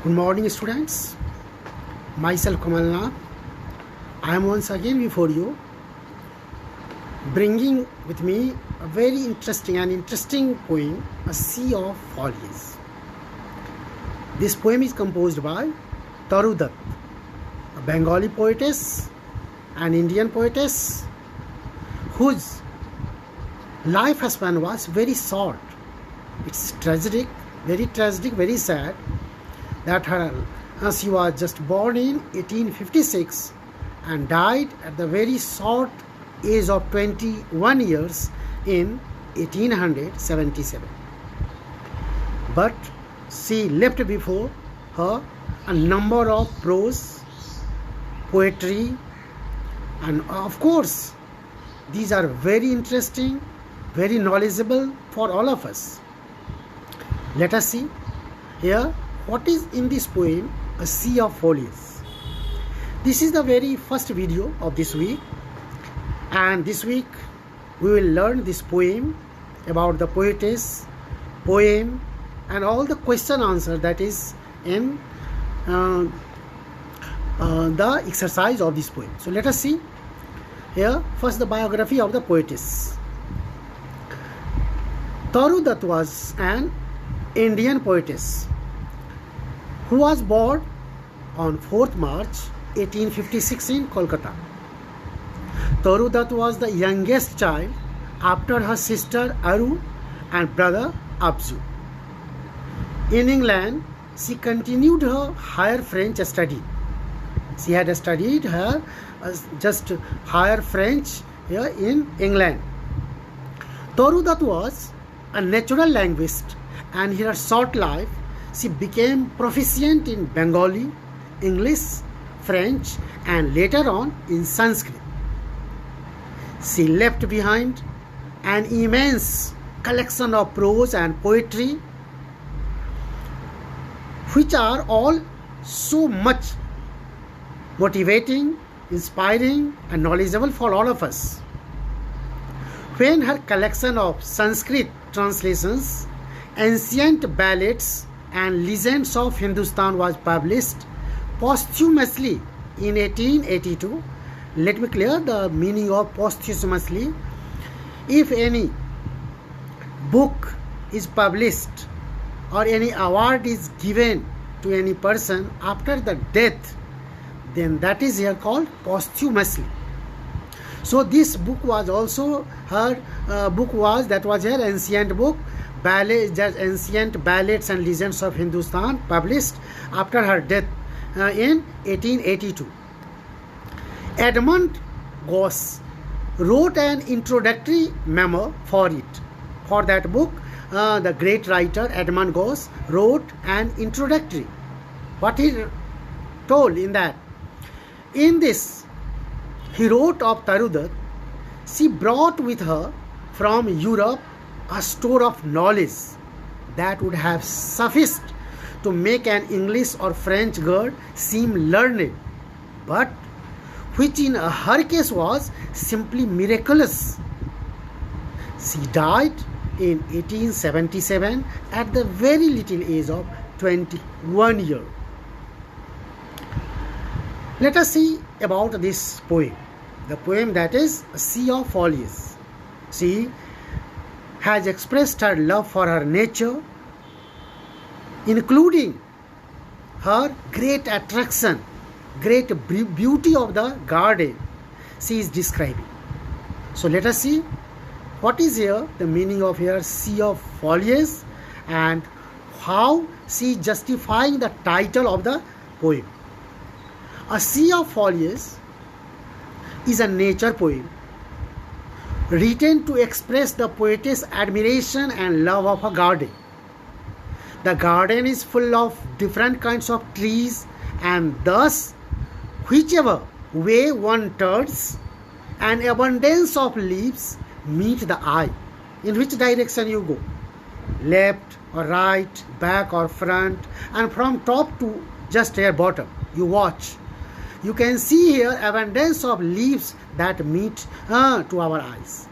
Good morning, students. Myself Kamalnath. I am once again before you, bringing with me a very interesting poem, A Sea of Follies. This poem is composed by Taru Dutt, a Bengali poetess, an Indian poetess, whose life span was very short. It's tragic, very sad that she was just born in 1856 and died at the very short age of 21 years in 1877. But she left before her a number of prose, poetry, and of course these are very interesting, very knowledgeable for all of us. Let us see here what is in this poem, A Sea of Follies. This is the very first video of this week, and this week we will learn this poem about the poetess, poem, and all the question answer that is in the exercise of this poem. So let us see here first the biography of the poetess. Taru Dutt was an Indian poetess who was born on 4th March 1856 in Kolkata. Taru Dutt was the youngest child after her sister Aru and brother Abzu. In England, she continued her higher French study. She had studied her just higher French here in England. Taru Dutt was a natural linguist, and in her short life she became proficient in Bengali, English, French, and later on in Sanskrit. She left behind an immense collection of prose and poetry, which are all so much motivating, inspiring, and knowledgeable for all of us. When her collection of Sanskrit translations, ancient ballads, and legends of Hindustan was published posthumously in 1882. Let me clear the meaning of posthumously. If any book is published or any award is given to any person after the death, then that is here called posthumously. So this book was also her that was her ancient book, ancient ballads and legends of Hindustan, published after her death in 1882. Edmund Gosse wrote an introductory memo for it. For that book, the great writer Edmund Gosse wrote an introductory. What he told in that? In this, he wrote of Taru Dutt, she brought with her from Europe a store of knowledge that would have sufficed to make an English or French girl seem learned, but which in her case was simply miraculous. She died in 1877 at the very little age of 21 years. Let us see about this poem. The poem that is A Sea of Follies. She has expressed her love for her nature, including her great attraction, great beauty of the garden she is describing. So let us see what is here the meaning of here Sea of Follies and how she is justifying the title of the poem. A Sea of Follies is a nature poem written to express the poetess' admiration and love of a garden. The garden is full of different kinds of trees, and thus, whichever way one turns, an abundance of leaves meet the eye. In which direction you go, left or right, back or front, and from top to just here bottom, you watch. You can see here abundance of leaves that meet to our eyes.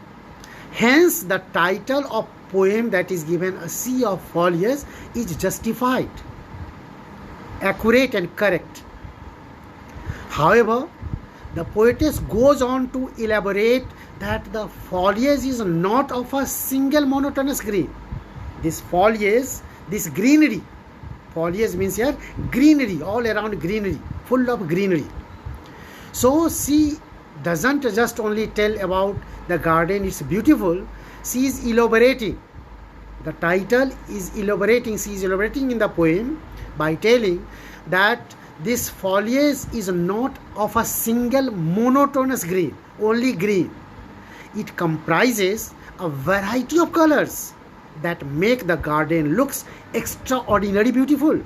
Hence, the title of poem that is given, A Sea of Follies, is justified. accurate and correct. However, the poetess goes on to elaborate that the foliage is not of a single monotonous green. This foliage, this greenery, foliage means here greenery, all around greenery, full of greenery. So she doesn't just only tell about the garden, it's beautiful, she is elaborating. The title is elaborating, she is elaborating in the poem by telling that this foliage is not of a single monotonous green, only green. It comprises a variety of colors that make the garden looks extraordinarily beautiful.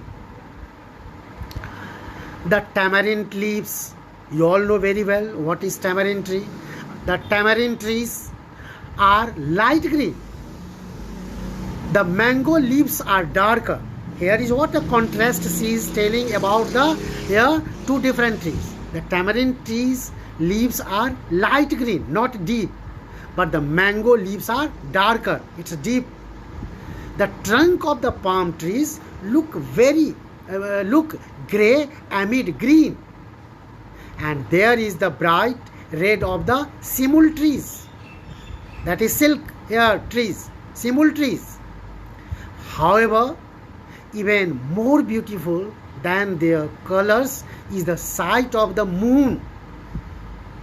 The tamarind leaves, you all know very well what is tamarind tree. The tamarind trees are light green. The mango leaves are darker. Here is what the contrast she is telling about the two different trees. The tamarind trees leaves are light green, not deep, but the mango leaves are darker, it's deep. The trunk of the palm trees look grey amid green, and there is the bright red of the simul trees, that is silk trees, simul trees. However, even more beautiful than their colors is the sight of the moon,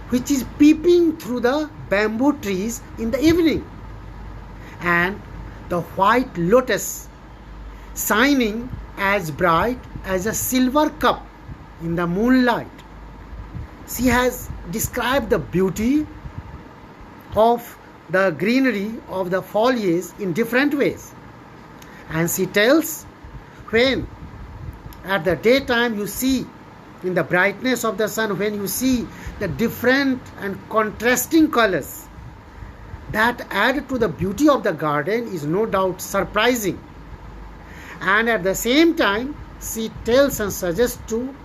which is peeping through the bamboo trees in the evening, and the white lotus shining as bright as a silver cup in the moonlight. She has described the beauty of the greenery of the foliage in different ways, and she tells, when at the daytime you see in the brightness of the sun, when you see the different and contrasting colors that add to the beauty of the garden, is no doubt surprising. And at the same time, she tells and suggests to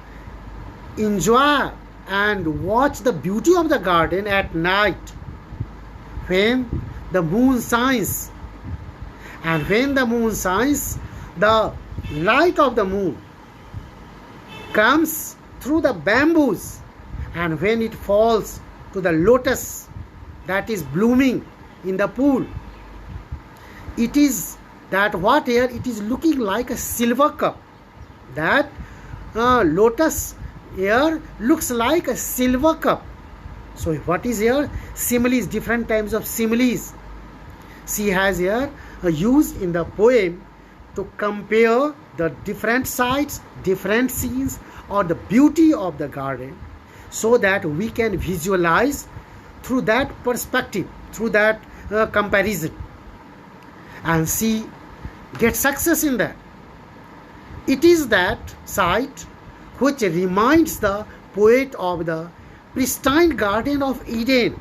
enjoy and watch the beauty of the garden at night, when the moon shines. And when the moon shines, the light of the moon comes through the bamboos, and when it falls to the lotus that is blooming in the pool, it is that what here, it is looking like a silver cup. That lotus here looks like a silver cup. So what is here? Similes, different types of similes she has here used in the poem to compare the different sights, different scenes, or the beauty of the garden, so that we can visualize through that perspective, through that comparison, and she gets success in that. It is that sight which reminds the poet of the pristine Garden of Eden.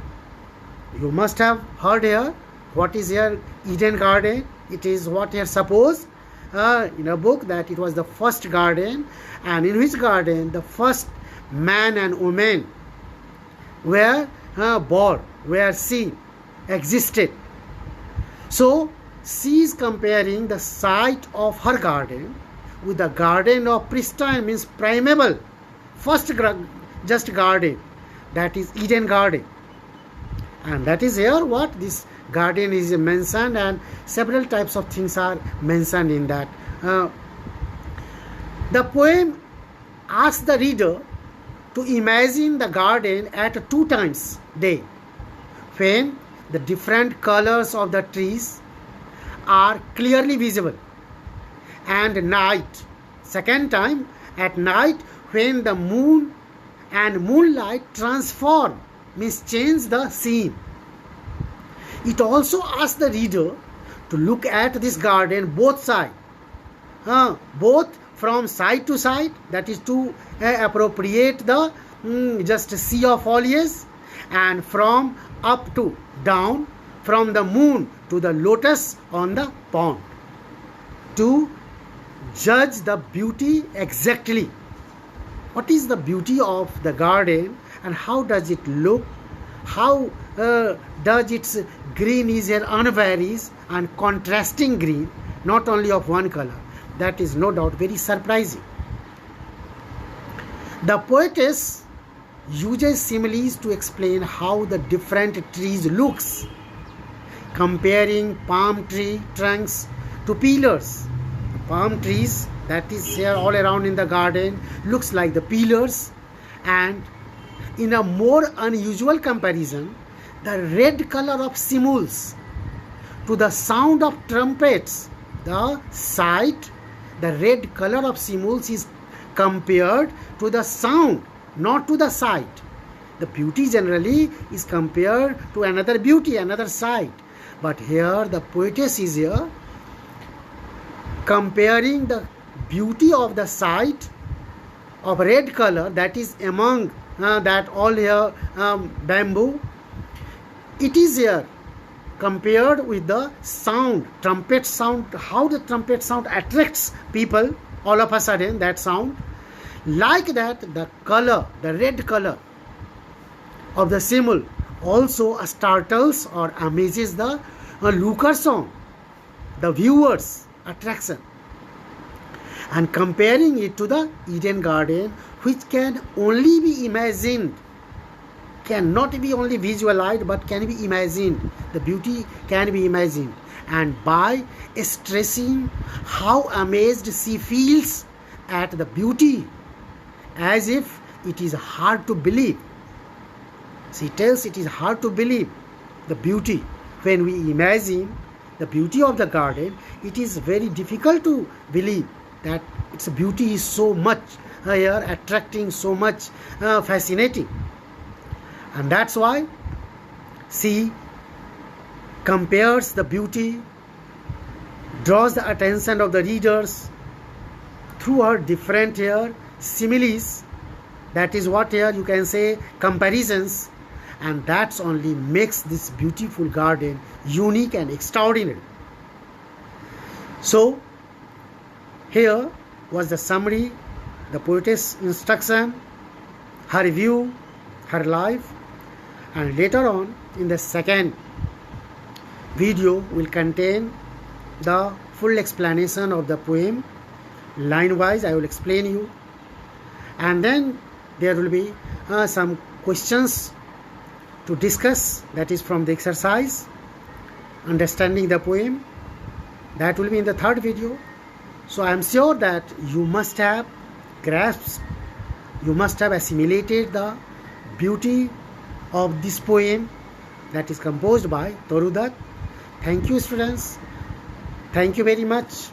You must have heard here what is here Eden Garden. It is what here supposed in a book that it was the first garden, and in which garden the first man and woman were born, were seen, existed. So she is comparing the site of her garden with the garden of pristine, means primeval, first just garden, that is Eden Garden. And that is here what this garden is mentioned, and several types of things are mentioned in that. The poem asks the reader to imagine the garden at 2 times day, when the different colors of the trees are clearly visible, and night, second time at night, when the moon and moonlight transform, means change the scene. It also asks the reader to look at this garden both sides, both from side to side, that is to appropriate the just sea of foliage, and from up to down, from the moon to the lotus on the pond, to judge the beauty exactly. What is the beauty of the garden, and how does it look? How does its green is here unvaries and contrasting green, not only of one color? That is no doubt very surprising. The poetess uses similes to explain how the different trees looks, comparing palm tree trunks to pillars. Palm trees that is here all around in the garden looks like the pillars, and in a more unusual comparison, the red color of simul's to the sound of trumpets, the sight, the red color of simul's is compared to the sound, not to the sight. The beauty generally is compared to another beauty, another sight. But here the poetess is here comparing the beauty of the sight of red color that is among that all here bamboo. It is here compared with the sound, trumpet sound, how the trumpet sound attracts people all of a sudden, that sound. Like that, the color, the red color of the simul also startles or amazes the lookers on, the viewers' attraction. And comparing it to the Eden garden, which can only be imagined, cannot be only visualized but can be imagined. The beauty can be imagined, and by stressing how amazed she feels at the beauty, as if it is hard to believe. She tells it is hard to believe the beauty. When we imagine the beauty of the garden, it is very difficult to believe that its beauty is so much here attracting, so much fascinating. And that's why she compares the beauty, draws the attention of the readers through her different here similes. That is what here you can say comparisons, and that's only makes this beautiful garden unique and extraordinary. So here was the summary, the poetess instruction, her review, her life, and later on in the second video will contain the full explanation of the poem. Line wise I will explain you, and then there will be some questions to discuss, that is from the exercise understanding the poem. That will be in the third video. So I am sure that you must have grasped, you must have assimilated the beauty of this poem that is composed by Taru Dutt. Thank you, students. Thank you very much.